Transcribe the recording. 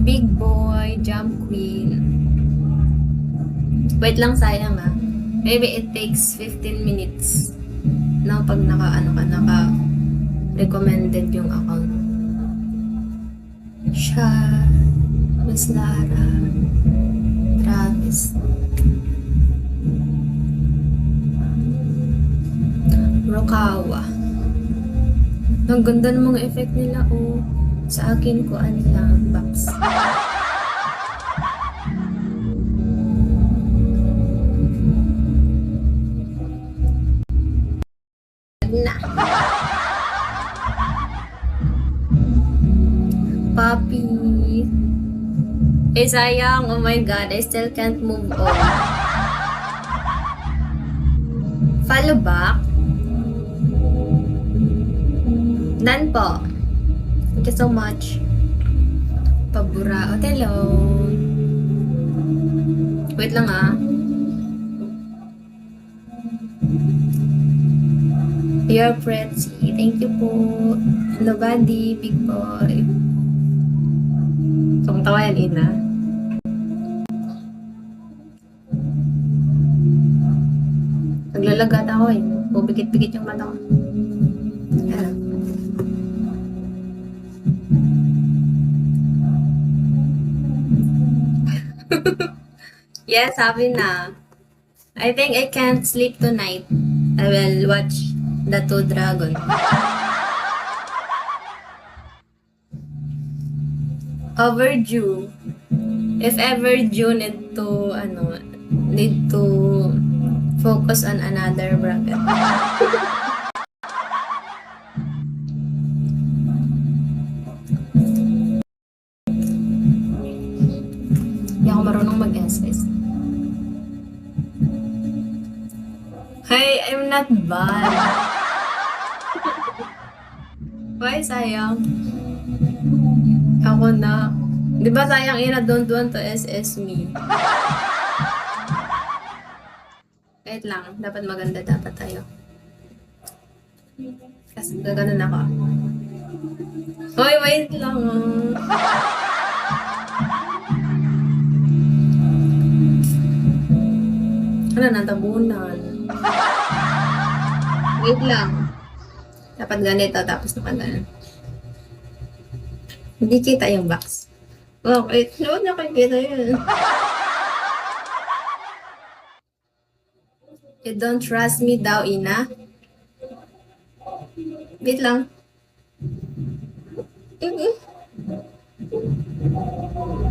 Big boy, jump queen. Wait lang, sayang ah. Maybe it takes 15 minutes na pag naka recommended yung account. Siya, Miss Lara, Travis, Rokawa. Ang ganda ng mga effect nila, oh. Sa akin ko, ano lang, box. Na. Puppy. Eh, sayang. Oh my God. I still can't move on. Follow back. Done po. Thank you so much. Pabura. Hello. Wait lang ah. You're pretty. Thank you po. Hello, buddy. Big boy. So, kung tawa yan, Ina. Naglalagat ako eh. Bubigit-bigit yung mata ko. Ayan. Yes, sabi na. I think I can't sleep tonight. I will watch The Two Dragon. Overdue. If ever June need to focus on another bracket. Hindi ako marunong mag-SS. Hey, I'm not bad. Why sayang? Ako na. Di ba sayang Ina, don't want to SS me. Wait lang, dapat maganda dapat tayo. Kasi gaganon ako. Hoy, wait lang. Ano, natabunan. Wait lang. Dapat ganito, tapos naman ganun. Hindi kita yung box. Oh, wait. Huwag na kita yun. You don't trust me daw, Ina? Wait lang.